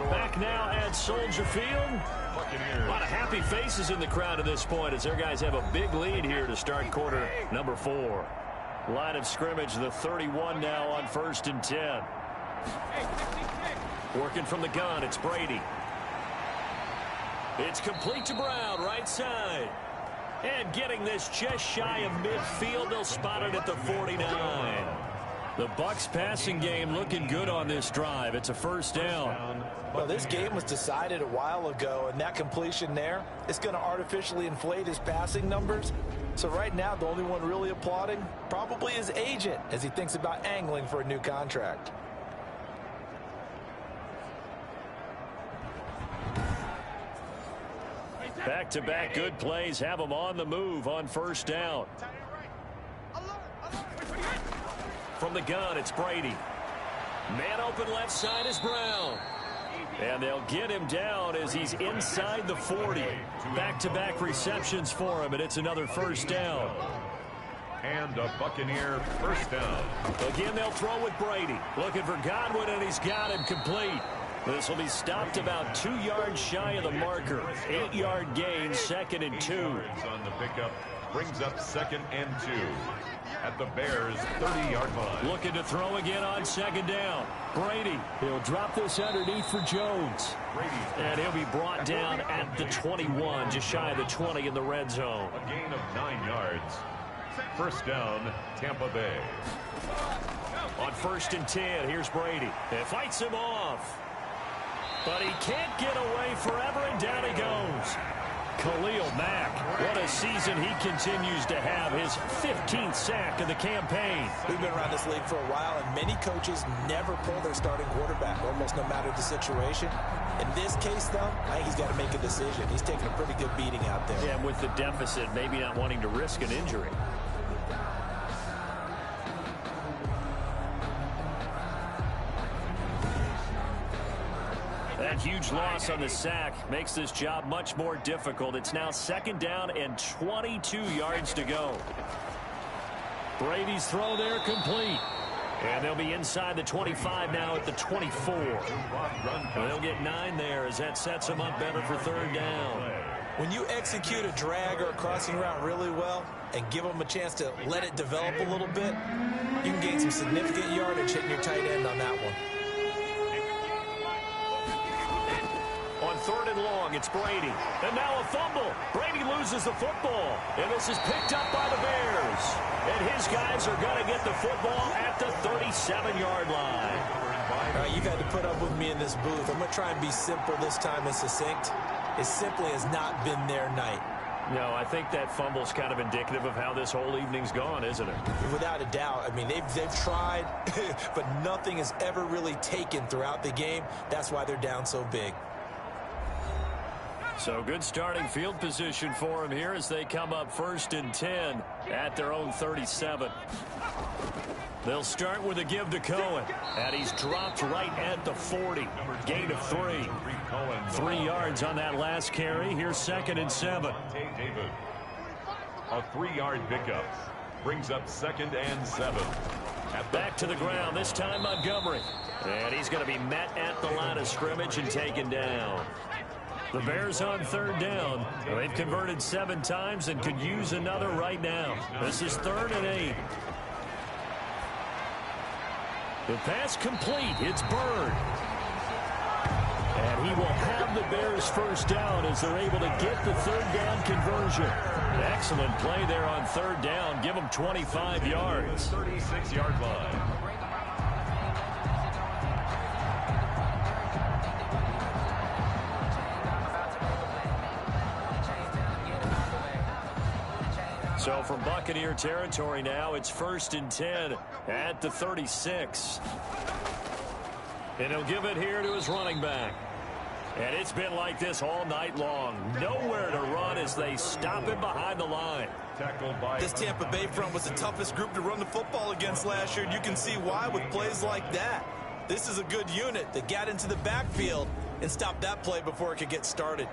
Back now at Soldier Field. A lot of happy faces in the crowd at this point as their guys have a big lead here to start quarter number 4. Line of scrimmage, the 31 now on 1st and 10. Working from the gun, it's Brady. It's complete to Brown, right side. And getting this just shy of midfield, they'll spot it at the 49. The Bucs passing game looking good on this drive. It's a 1st down. Well, this game was decided a while ago, and that completion there is going to artificially inflate his passing numbers. So right now, the only one really applauding probably his agent as he thinks about angling for a new contract. Back-to-back good plays have him on the move on 1st down. From the gun, it's Brady. Man open left side is Brown. And they'll get him down as he's inside the 40. Back-to-back receptions for him, and it's another 1st down. And a Buccaneer 1st down. Again, they'll throw with Brady. Looking for Godwin, and he's got him complete. This will be stopped about 2 yards shy of the marker. 8-yard gain, 2nd and 2. On the pickup, brings up 2nd and 2 at the Bears' 30-yard line. Looking to throw again on 2nd down. Brady, he'll drop this underneath for Jones. And he'll be brought down at the 21, just shy of the 20 in the red zone. A gain of 9 yards. 1st down, Tampa Bay. On 1st and 10, here's Brady. It fights him off. But he can't get away forever, and down he goes. Khalil Mack, what a season he continues to have, his 15th sack of the campaign. We've been around this league for a while, and many coaches never pull their starting quarterback, almost no matter the situation. In this case, though, I think he's got to make a decision. He's taking a pretty good beating out there. Yeah, with the deficit, maybe not wanting to risk an injury. That huge loss on the sack makes this job much more difficult. It's now 2nd down and 22 yards to go. Brady's throw there complete. And they'll be inside the 25 now at the 24. And they'll get 9 there as that sets them up better for 3rd down. When you execute a drag or a crossing route really well and give them a chance to let it develop a little bit, you can gain some significant yardage hitting your tight end on that one. 3rd and long. It's Brady. And now a fumble. Brady loses the football. And this is picked up by the Bears. And his guys are going to get the football at the 37-yard line. All right, you've had to put up with me in this booth. I'm going to try and be simple this time and succinct. It simply has not been their night. No, I think that fumble's kind of indicative of how this whole evening's gone, isn't it? Without a doubt. I mean, they've tried, but nothing has ever really taken throughout the game. That's why they're down so big. So good starting field position for them here as they come up 1st and 10 at their own 37. They'll start with a give to Cohen, and he's dropped right at the 40. Gain of 3. 3 yards on that last carry. Here's 2nd and 7. A 3-yard pickup brings up 2nd and 7. Back to the ground, this time Montgomery. And he's going to be met at the line of scrimmage and taken down. The Bears on 3rd down. They've converted 7 times and could use another right now. This is 3rd and 8. The pass complete. It's Bird. And he will have the Bears first down as they're able to get the 3rd down conversion. Excellent play there on 3rd down. Give them 25 yards. 36-yard line. So from Buccaneer territory now, it's 1st and 10 at the 36. And he'll give it here to his running back. And it's been like this all night long. Nowhere to run as they stop him behind the line. This Tampa Bay front was the toughest group to run the football against last year, and you can see why with plays like that. This is a good unit that got into the backfield and stopped that play before it could get started.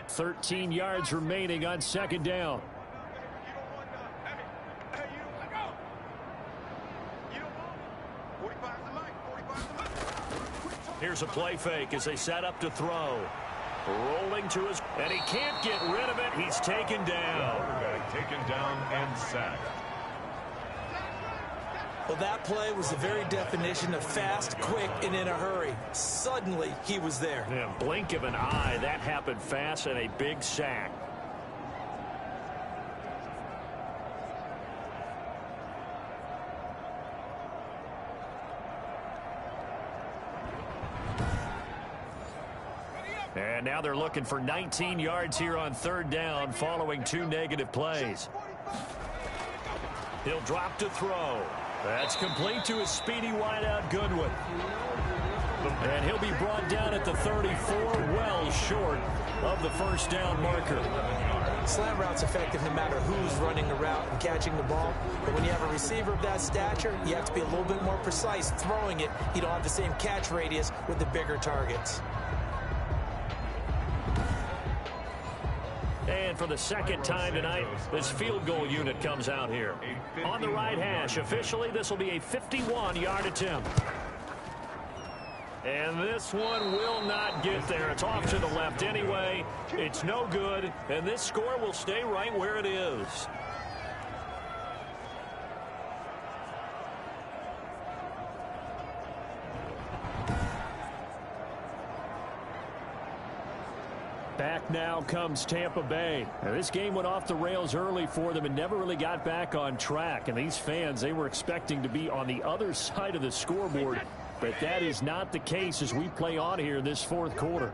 13 yards remaining on 2nd down. Here's a play fake as they set up to throw. Rolling to his, and he can't get rid of it. He's taken down. Taken down and sacked. Well, that play was the very definition of fast, quick, and in a hurry. Suddenly, he was there. Yeah, blink of an eye. That happened fast and a big sack. And now they're looking for 19 yards here on 3rd down following 2 negative plays. He'll drop to throw. That's complete to his speedy wideout Goodwin. And he'll be brought down at the 34, well short of the 1st down marker. Slant route's effective no matter who's running the route and catching the ball. But when you have a receiver of that stature, you have to be a little bit more precise throwing it. You don't have the same catch radius with the bigger targets. And for the 2nd time tonight, this field goal unit comes out here. On the right hash, officially, this will be a 51-yard attempt. And this one will not get there. It's off to the left anyway. It's no good, and this score will stay right where it is. Back now comes Tampa Bay. Now, this game went off the rails early for them and never really got back on track. And these fans, they were expecting to be on the other side of the scoreboard. But that is not the case as we play on here in this 4th quarter.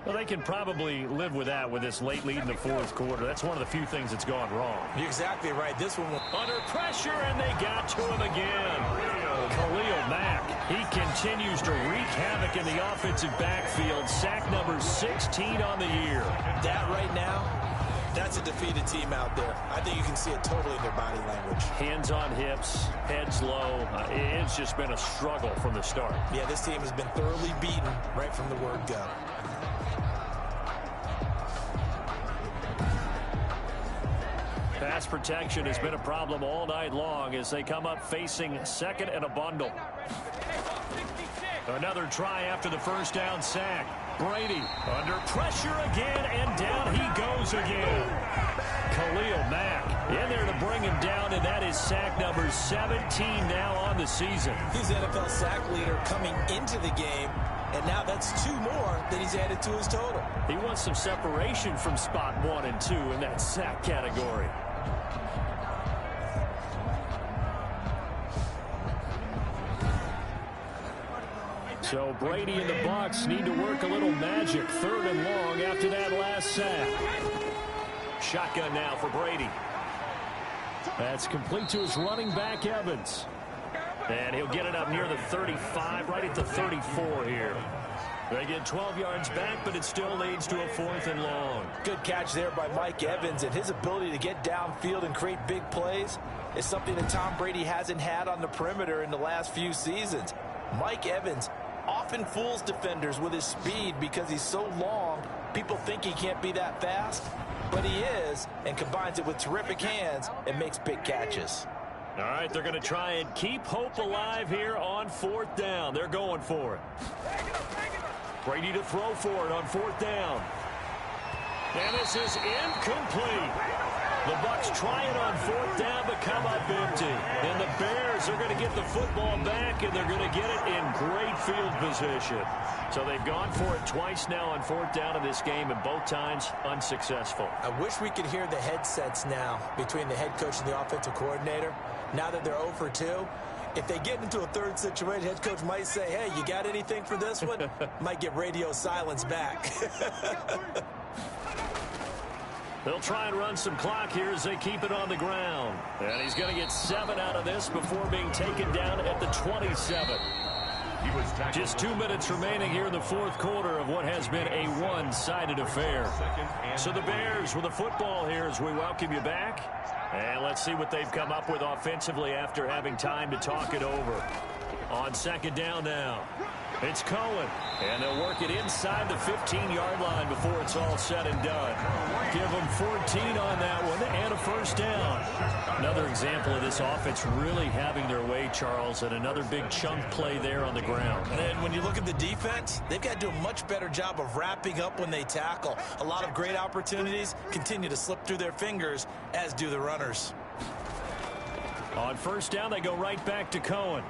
Well, they can probably live with that with this late lead in the 4th quarter. That's one of the few things that's gone wrong. You're exactly right. This one was under pressure, and they got to him again. Khalil Mack, he continues to wreak havoc in the offensive backfield. Sack number 16 on the year. That right now, that's a defeated team out there. I think you can see it totally in their body language. Hands on hips, heads low. It's just been a struggle from the start. Yeah, this team has been thoroughly beaten right from the word go. Pass protection has been a problem all night long as they come up facing 2nd and a bundle. Another try after the 1st down sack. Brady under pressure again, and down he goes again. Khalil Mack in there to bring him down, and that is sack number 17 now on the season. He's NFL sack leader coming into the game, and now that's 2 more that he's added to his total. He wants some separation from spot 1 and 2 in that sack category. So Brady and the Bucs need to work a little magic. 3rd and long after that last sack. Shotgun now for Brady. That's complete to his running back, Evans. And he'll get it up near the 35, right at the 34 here. They get 12 yards back, but it still leads to a 4th and long. Good catch there by Mike Evans, and his ability to get downfield and create big plays is something that Tom Brady hasn't had on the perimeter in the last few seasons. Mike Evans often fools defenders with his speed because he's so long. People think he can't be that fast, but he is, and combines it with terrific hands and makes big catches. All right, they're going to try and keep hope alive here on 4th down. They're going for it. Brady to throw for it on 4th down. And this is incomplete. The Bucs try it on 4th down, but come up empty. And the Bears are going to get the football back, and they're going to get it in great field position. So they've gone for it twice now on 4th down in this game, and both times unsuccessful. I wish we could hear the headsets now between the head coach and the offensive coordinator. Now that they're 0 for 2, if they get into a 3rd situation, head coach might say, hey, you got anything for this one? Might get radio silence back. They'll try and run some clock here as they keep it on the ground. And he's going to get 7 out of this before being taken down at the 27. Just 2 minutes remaining here in the 4th quarter of what has been a one-sided affair. So the Bears with the football here as we welcome you back. And let's see what they've come up with offensively after having time to talk it over. On 2nd down now, it's Cohen. And they'll work it inside the 15-yard line before it's all said and done. Give them 14 on that one and a 1st down. Another example of this offense really having their way, Charles, and another big chunk play there on the ground. And when you look at the defense, they've got to do a much better job of wrapping up when they tackle. A lot of great opportunities continue to slip through their fingers, as do the runners. On 1st down, they go right back to Cohen.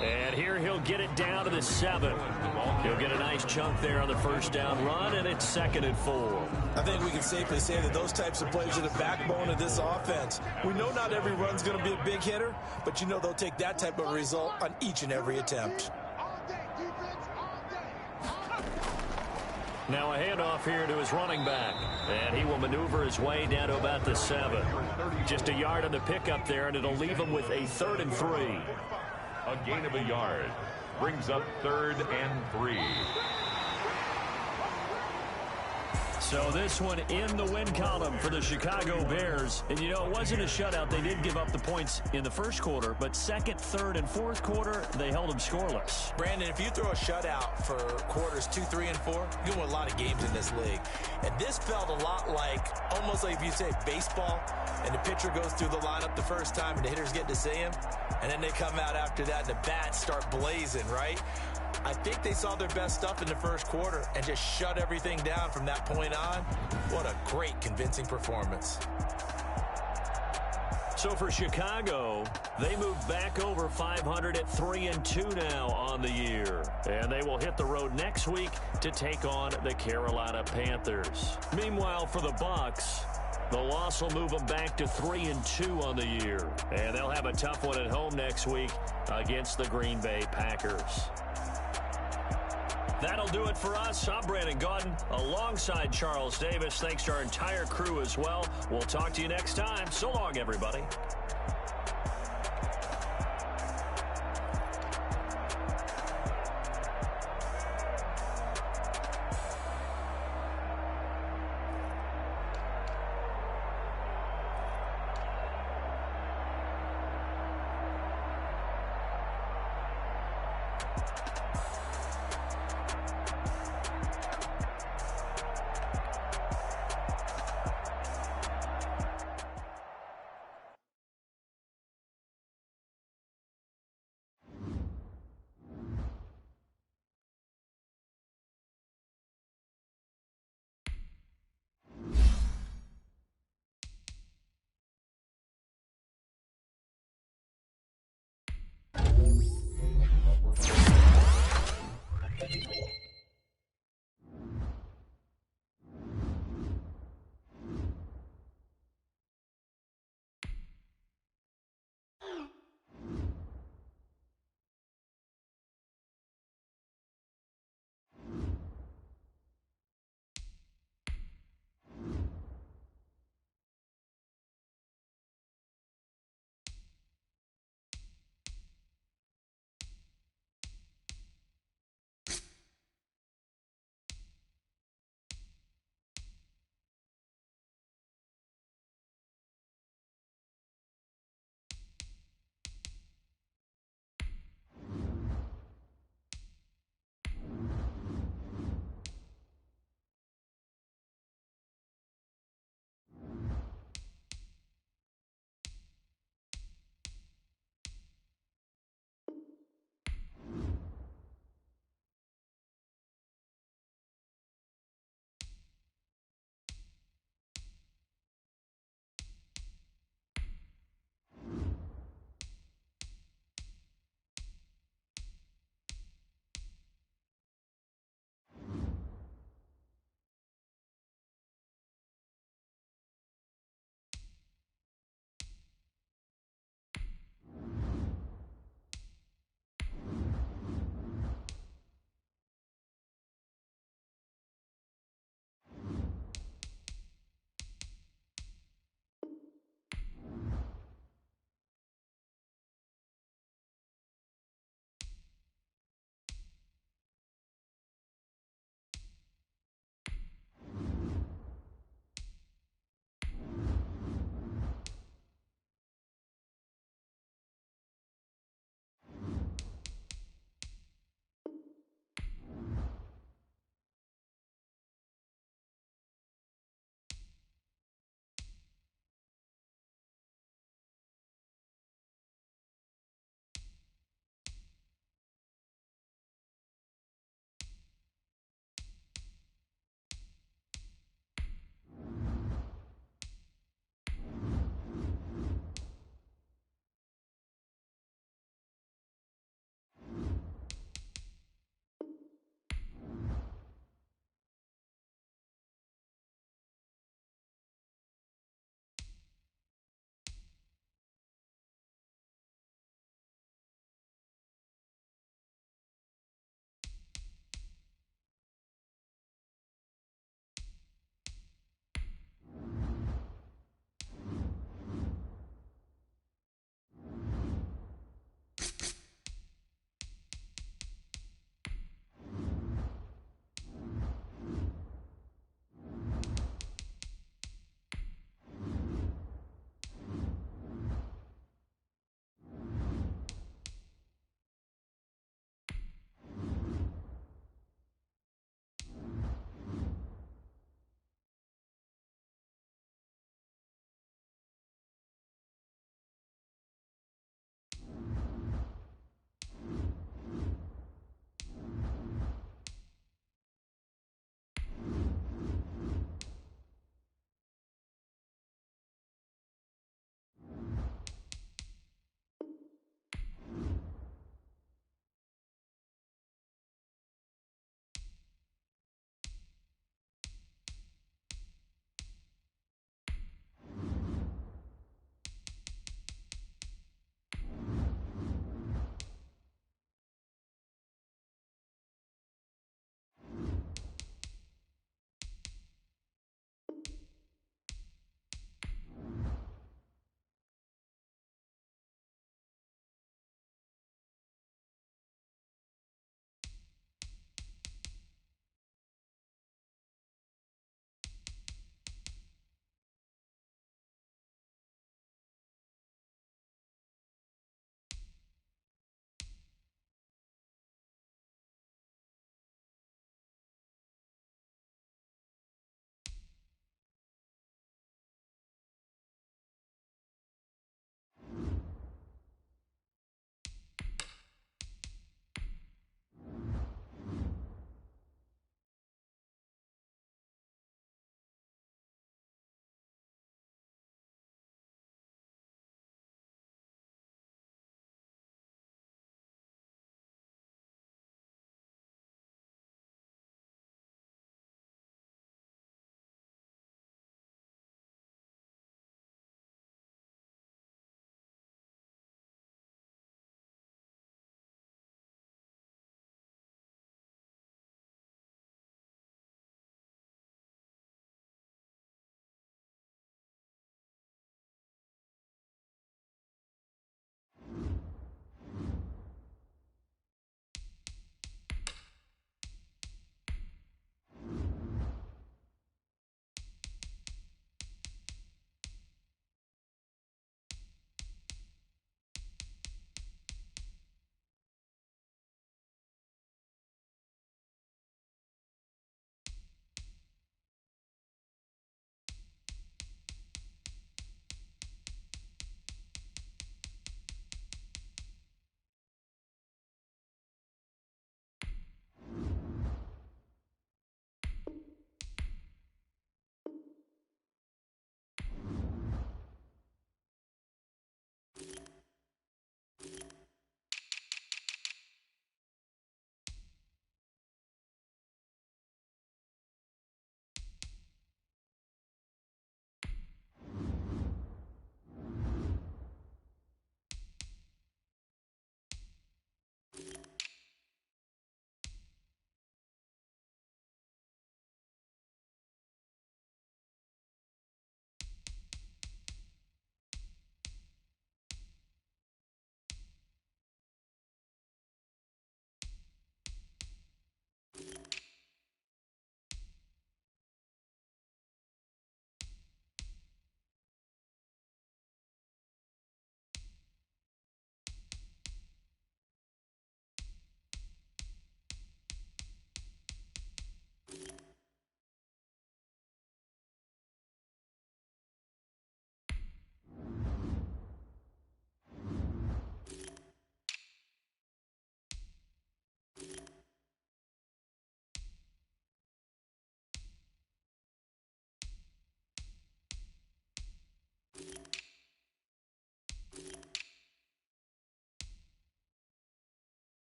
And here he'll get it down to the 7. He'll get a nice chunk there on the 1st down run, and it's 2nd and 4. I think we can safely say that those types of plays are the backbone of this offense. We know not every run's going to be a big hitter, but you know they'll take that type of result on each and every attempt. Now a handoff here to his running back, and he will maneuver his way down to about the 7. Just a yard on the pickup there, and it'll leave him with a 3rd and 3. A gain of a yard brings up 3rd and 3. So this one in the win column for the Chicago Bears. And, you know, it wasn't a shutout. They did give up the points in the 1st quarter, but 2nd, 3rd, and 4th quarter, they held them scoreless. Brandon, if you throw a shutout for quarters 2, 3, and 4, you're going to win a lot of games in this league. And this felt a lot like, almost like if you say baseball, and the pitcher goes through the lineup the first time, and the hitters get to see him, and then they come out after that, and the bats start blazing, right? I think they saw their best stuff in the 1st quarter and just shut everything down from that point on. What a great, convincing performance. So for Chicago, they move back over 500 at 3-2 now on the year. And they will hit the road next week to take on the Carolina Panthers. Meanwhile, for the Bucs, the loss will move them back to 3-2 on the year. And they'll have a tough one at home next week against the Green Bay Packers. That'll do it for us. I'm Brandon Gaudin alongside Charles Davis. Thanks to our entire crew as well. We'll talk to you next time. So long, everybody.